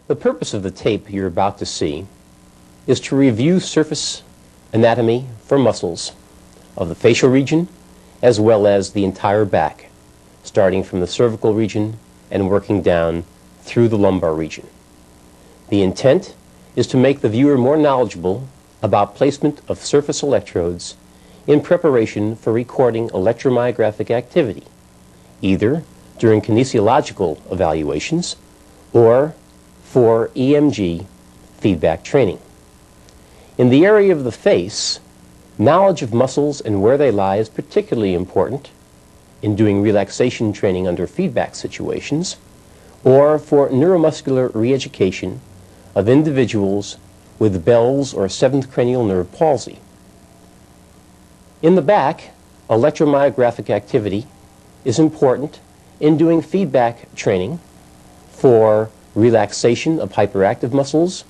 The purpose of the tape you're about to see is to review surface anatomy for muscles of the facial region as well as the entire back, starting from the cervical region and working down through the lumbar region. The intent is to make the viewer more knowledgeable about placement of surface electrodes in preparation for recording electromyographic activity, either during kinesiological evaluations or for EMG feedback training. In the area of the face, knowledge of muscles and where they lie is particularly important in doing relaxation training under feedback situations or for neuromuscular re-education of individuals with Bell's or seventh cranial nerve palsy. In the back, electromyographic activity is important in doing feedback training for relaxation of hyperactive muscles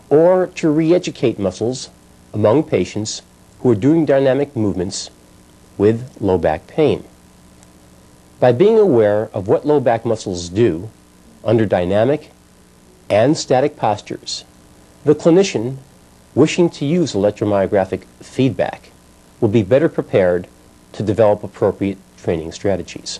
or to re-educate muscles among patients who are doing dynamic movements with low back pain. By being aware of what low back muscles do under dynamic and static postures, the clinician wishing to use electromyographic feedback will be better prepared to develop appropriate training strategies.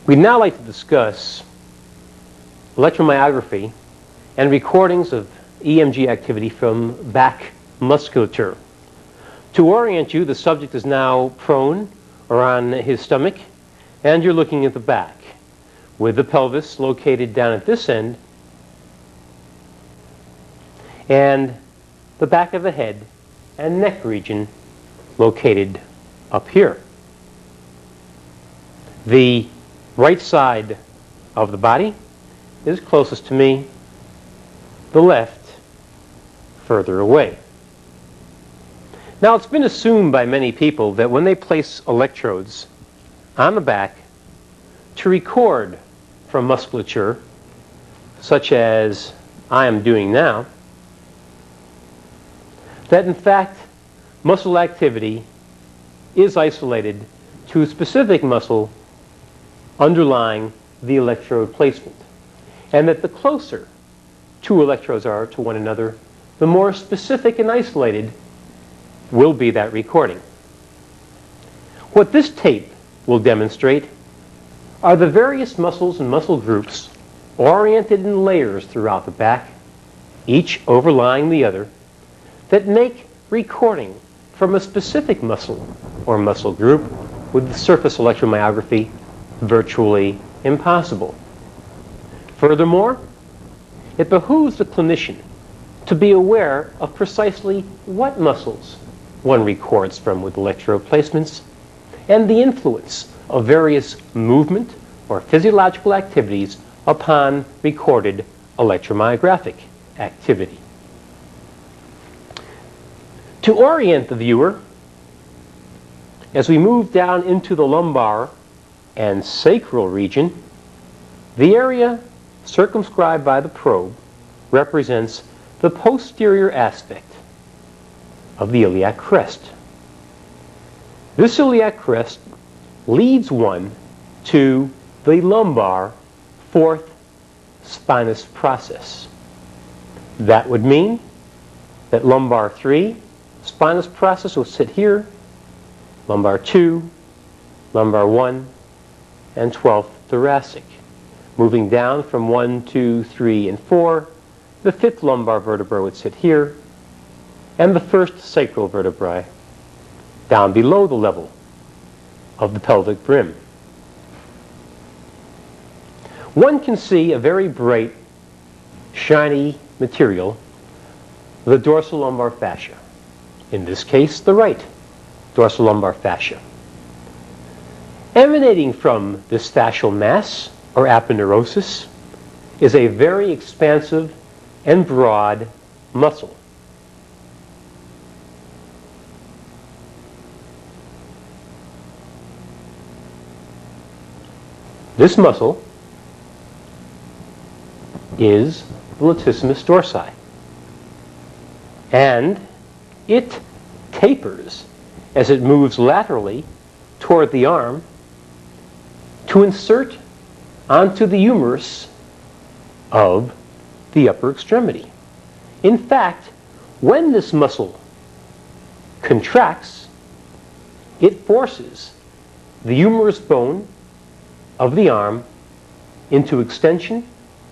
We'd now like to discuss electromyography and recordings of EMG activity from back musculature. To orient you, the subject is now prone or on his stomach, and you're looking at the back, with the pelvis located down at this end and the back of the head and neck region located up here. The right side of the body is closest to me, the left further away. Now, it's been assumed by many people that when they place electrodes on the back to record from musculature, such as I am doing now, that in fact muscle activity is isolated to a specific muscle underlying the electrode placement, and that the closer two electrodes are to one another, the more specific and isolated will be that recording. What this tape will demonstrate are the various muscles and muscle groups oriented in layers throughout the back, each overlying the other, that make recording from a specific muscle or muscle group with surface electromyography virtually impossible. Furthermore, it behooves the clinician to be aware of precisely what muscles one records from with electrode placements and the influence of various movement or physiological activities upon recorded electromyographic activity. To orient the viewer, as we move down into the lumbar and sacral region, the area circumscribed by the probe represents the posterior aspect of the iliac crest. This iliac crest leads one to the lumbar fourth spinous process. That would mean that lumbar 3 spinous process will sit here, lumbar 2, lumbar 1, and 12th thoracic. Moving down from 1, 2, 3, and 4, the 5th lumbar vertebra would sit here, and the 1st sacral vertebrae down below the level of the pelvic brim. One can see a very bright, shiny material, the dorsal lumbar fascia. In this case, the right dorsal lumbar fascia. Emanating from this fascial mass, or aponeurosis, is a very expansive and broad muscle. This muscle is the latissimus dorsi, and it tapers as it moves laterally toward the arm to insert onto the humerus of the upper extremity. In fact, when this muscle contracts, it forces the humerus bone of the arm into extension,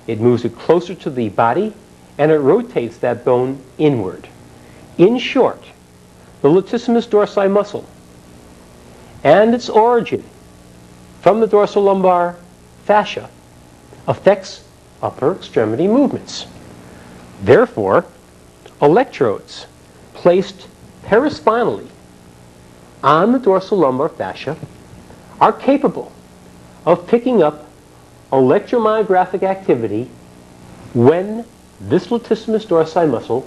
it moves it closer to the body, and it rotates that bone inward. In short, the latissimus dorsi muscle and its origin from the dorsolumbar fascia affects upper extremity movements. Therefore, electrodes placed paraspinally on the dorsolumbar fascia are capable of picking up electromyographic activity when this latissimus dorsi muscle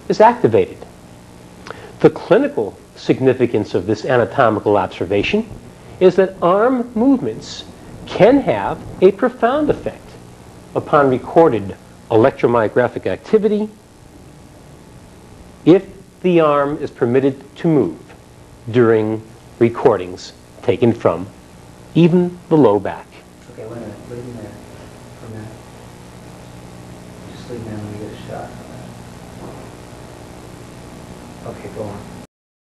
is activated. The clinical significance of this anatomical observation is that arm movements can have a profound effect upon recorded electromyographic activity if the arm is permitted to move during recordings taken from even the low back. Okay, wait a minute. Leave him there for a minute. Just leave him there when we get a shot on that. Okay, go on.